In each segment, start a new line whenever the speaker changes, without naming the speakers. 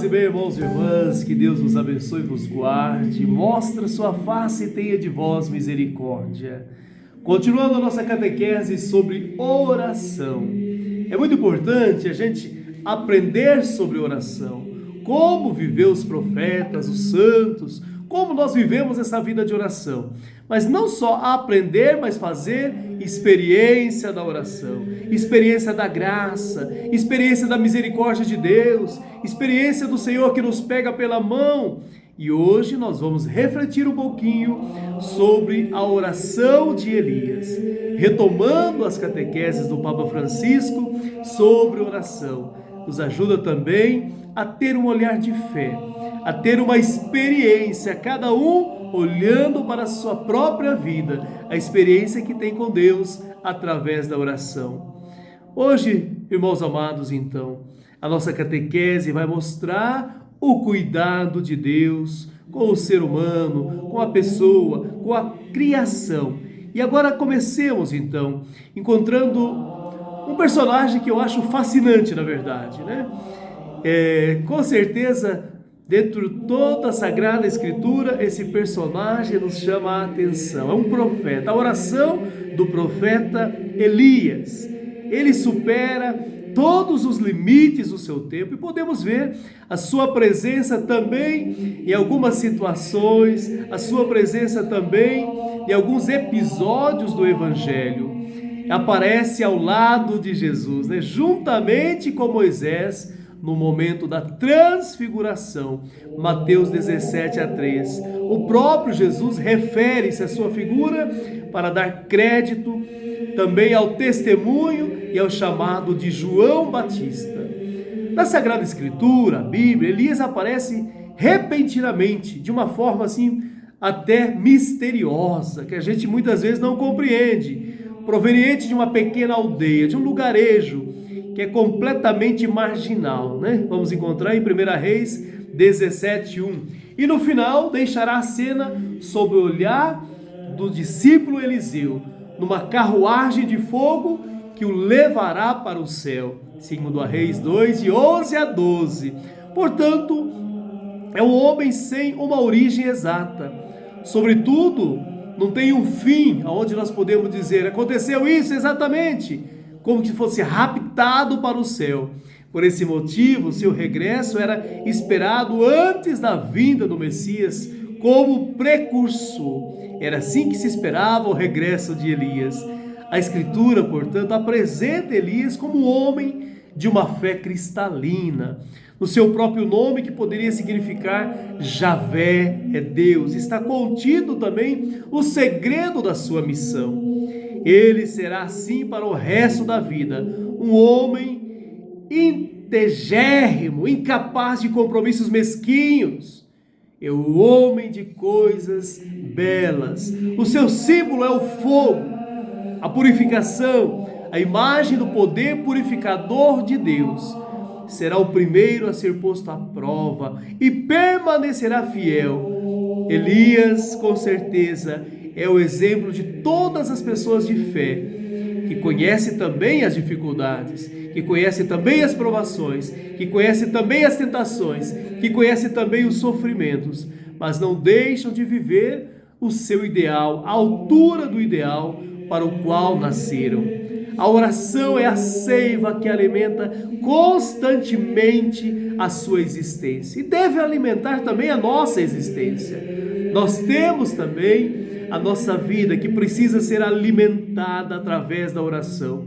e bem, irmãos e irmãs, que Deus vos abençoe e vos guarde, mostre sua face e tenha de vós misericórdia. Continuando a nossa catequese sobre oração. É muito importante a gente aprender sobre oração, como viveu os profetas, os santos, como nós vivemos essa vida de oração. Mas não só aprender, mas fazer experiência da oração, experiência da graça, experiência da misericórdia de Deus, experiência do Senhor que nos pega pela mão. E hoje nós vamos refletir um pouquinho sobre a oração de Elias, retomando as catequeses do Papa Francisco sobre oração. Nos ajuda também a ter um olhar de fé, a ter uma experiência, cada um olhando para a sua própria vida, a experiência que tem com Deus através da oração. Hoje, irmãos amados, então, a nossa catequese vai mostrar o cuidado de Deus com o ser humano, com a pessoa, com a criação. E agora comecemos, então, encontrando um personagem que eu acho fascinante, na verdade, né? Com certeza, dentro de toda a Sagrada Escritura, esse personagem nos chama a atenção. É um profeta, a oração do profeta Elias. Ele supera todos os limites do seu tempo e podemos ver a sua presença também em algumas situações, a sua presença também em alguns episódios do Evangelho. Aparece ao lado de Jesus, né? Juntamente com Moisés, no momento da transfiguração, Mateus 17:3. O próprio Jesus refere-se à sua figura para dar crédito também ao testemunho e ao chamado de João Batista. Na Sagrada Escritura, a Bíblia, Elias aparece repentinamente, de uma forma assim até misteriosa, que a gente muitas vezes não compreende, proveniente de uma pequena aldeia, de um lugarejo, que é completamente marginal, né? Vamos encontrar em 1 Reis 17:1. E no final deixará a cena sob o olhar do discípulo Eliseu, numa carruagem de fogo que o levará para o céu. 2 Reis 2, de 11 a 12. Portanto, é um homem sem uma origem exata. Sobretudo, não tem um fim aonde nós podemos dizer, aconteceu isso exatamente, como que fosse raptado para o céu. Por esse motivo, seu regresso era esperado antes da vinda do Messias, como precursor. Era assim que se esperava o regresso de Elias. A Escritura, portanto, apresenta Elias como um homem de uma fé cristalina. No seu próprio nome, que poderia significar Javé, é Deus, está contido também o segredo da sua missão. Ele será assim para o resto da vida, um homem integérrimo, incapaz de compromissos mesquinhos. É o homem de coisas belas. O seu símbolo é o fogo, a purificação, a imagem do poder purificador de Deus. Será o primeiro a ser posto à prova e permanecerá fiel. Elias, com certeza, é o exemplo de todas as pessoas de fé, que conhece também as dificuldades, que conhece também as provações, que conhece também as tentações, que conhece também os sofrimentos, mas não deixam de viver o seu ideal, a altura do ideal para o qual nasceram. A oração é a seiva que alimenta constantemente a sua existência e deve alimentar também a nossa existência. Nós temos também a nossa vida que precisa ser alimentada através da oração.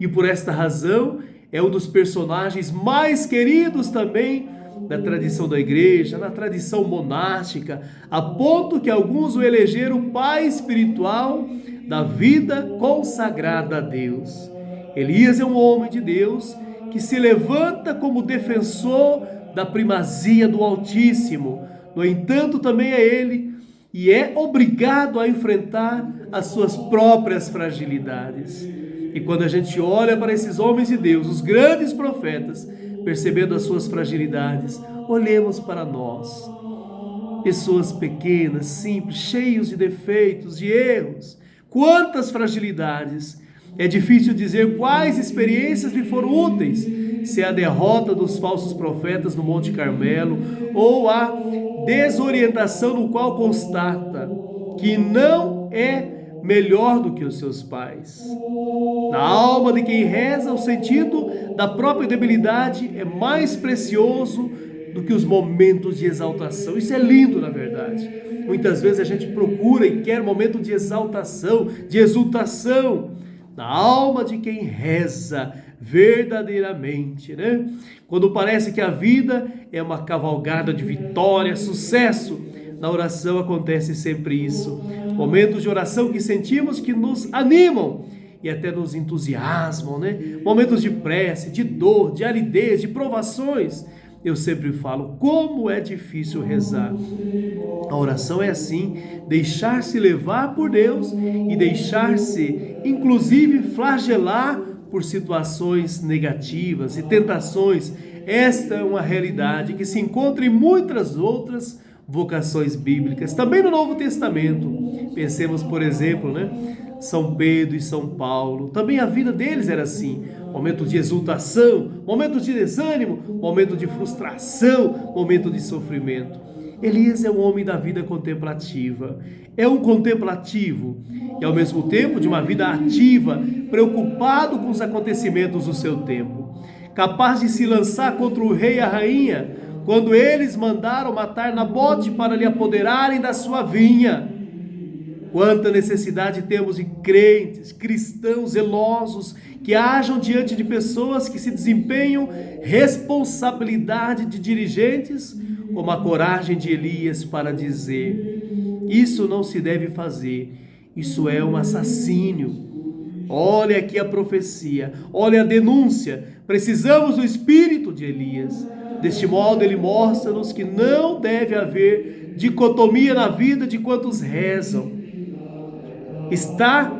E por esta razão é um dos personagens mais queridos também da tradição da igreja, na tradição monástica, a ponto que alguns o elegeram pai espiritual da vida consagrada a Deus. Elias é um homem de Deus que se levanta como defensor da primazia do Altíssimo. No entanto, também é ele e é obrigado a enfrentar as suas próprias fragilidades. E quando a gente olha para esses homens de Deus, os grandes profetas, percebendo as suas fragilidades, olhemos para nós, pessoas pequenas, simples, cheios de defeitos, de erros. Quantas fragilidades! É difícil dizer quais experiências lhe foram úteis, se é a derrota dos falsos profetas no Monte Carmelo ou a desorientação no qual constata que não é melhor do que os seus pais. Na alma de quem reza, o sentido da própria debilidade é mais precioso do que os momentos de exaltação. Isso é lindo, na verdade. Muitas vezes a gente procura e quer momento de exaltação, de exultação. Na alma de quem reza verdadeiramente, né? Quando parece que a vida é uma cavalgada de vitória, sucesso, na oração acontece sempre isso. Momentos de oração que sentimos que nos animam e até nos entusiasmam, né? Momentos de prece, de dor, de aridez, de provações. Eu sempre falo, como é difícil rezar. A oração é assim, deixar-se levar por Deus e deixar-se, inclusive, flagelar por situações negativas e tentações. Esta é uma realidade que se encontra em muitas outras vocações bíblicas, também no Novo Testamento. Pensemos, por exemplo, né? São Pedro e São Paulo, também a vida deles era assim, momentos de exultação, momentos de desânimo, momento de frustração, momento de sofrimento. Elias é um homem da vida contemplativa, é um contemplativo e ao mesmo tempo de uma vida ativa, preocupado com os acontecimentos do seu tempo, capaz de se lançar contra o rei e a rainha, quando eles mandaram matar Nabote para lhe apoderarem da sua vinha. Quanta necessidade temos de crentes, cristãos zelosos, que ajam diante de pessoas que se desempenham responsabilidade de dirigentes, como a coragem de Elias para dizer: isso não se deve fazer, isso é um assassínio. Olha aqui a profecia, olha a denúncia, precisamos do espírito de Elias. Deste modo ele mostra-nos que não deve haver dicotomia na vida de quantos rezam. Está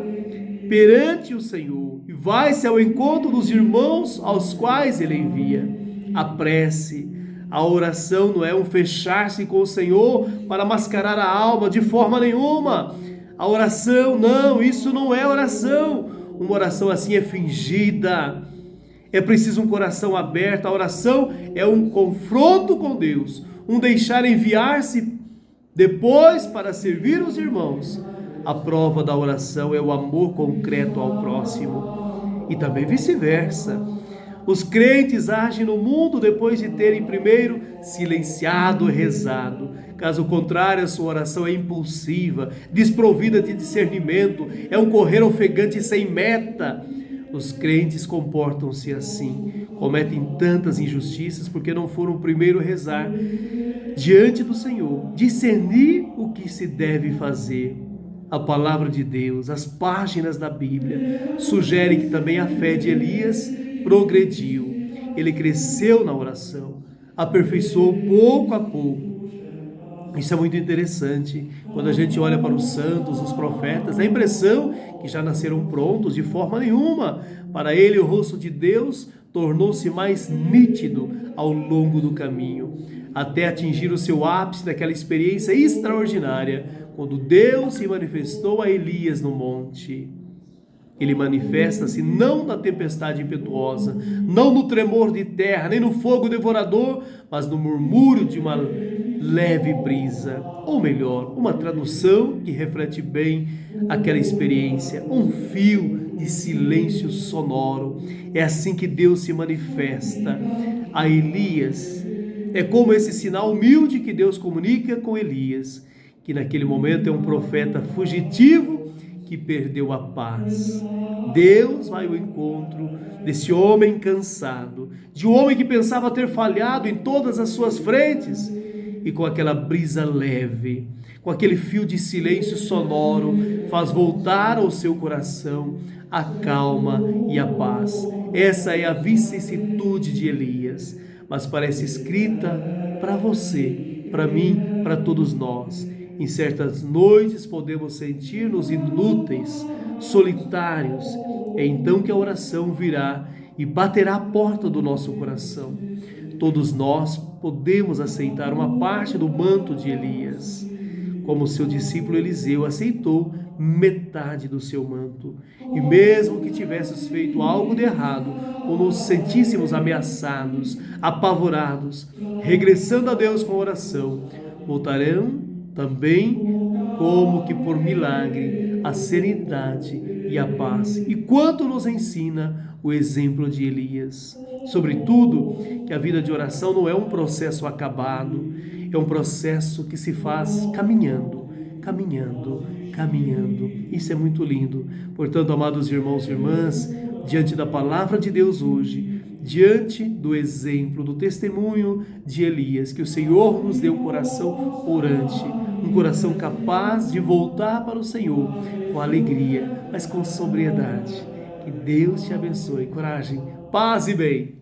perante o Senhor e vai-se ao encontro dos irmãos aos quais ele envia. A prece, a oração não é um fechar-se com o Senhor para mascarar a alma de forma nenhuma. A oração, não, isso não é oração. Uma oração assim é fingida. É preciso um coração aberto. A oração é um confronto com Deus, um deixar enviar-se depois para servir os irmãos. A prova da oração é o amor concreto ao próximo e também vice-versa. Os crentes agem no mundo depois de terem primeiro silenciado e rezado. Caso contrário, a sua oração é impulsiva, desprovida de discernimento, é um correr ofegante sem meta. Os crentes comportam-se assim, cometem tantas injustiças porque não foram primeiro rezar diante do Senhor, discernir o que se deve fazer. A palavra de Deus, as páginas da Bíblia, sugerem que também a fé de Elias progrediu. Ele cresceu na oração, aperfeiçoou pouco a pouco. Isso é muito interessante. Quando a gente olha para os santos, os profetas, dá a impressão que já nasceram prontos de forma nenhuma. Para ele, o rosto de Deus tornou-se mais nítido ao longo do caminho, até atingir o seu ápice daquela experiência extraordinária, quando Deus se manifestou a Elias no monte. Ele manifesta-se não na tempestade impetuosa, não no tremor de terra, nem no fogo devorador, mas no murmúrio de uma leve brisa, ou melhor, uma tradução que reflete bem aquela experiência, um fio de silêncio sonoro. É assim que Deus se manifesta a Elias. É como esse sinal humilde que Deus comunica com Elias, que naquele momento é um profeta fugitivo que perdeu a paz. Deus vai ao encontro desse homem cansado, de um homem que pensava ter falhado em todas as suas frentes, e com aquela brisa leve, com aquele fio de silêncio sonoro, faz voltar ao seu coração a calma e a paz. Essa é a vicissitude de Elias, mas parece escrita para você, para mim, para todos nós. Em certas noites podemos sentir-nos inúteis, solitários. É então que a oração virá e baterá a porta do nosso coração. Todos nós podemos aceitar uma parte do manto de Elias, como seu discípulo Eliseu aceitou metade do seu manto. E mesmo que tivéssemos feito algo de errado, ou nos sentíssemos ameaçados, apavorados, regressando a Deus com oração, voltarão também, como que por milagre, a serenidade e a paz. E quanto nos ensina o exemplo de Elias. Sobretudo, que a vida de oração não é um processo acabado, é um processo que se faz caminhando, caminhando, caminhando. Isso é muito lindo. Portanto, amados irmãos e irmãs, diante da palavra de Deus hoje, diante do exemplo, do testemunho de Elias, que o Senhor nos deu um coração orante, um coração capaz de voltar para o Senhor com alegria, mas com sobriedade. Que Deus te abençoe. Coragem, paz e bem.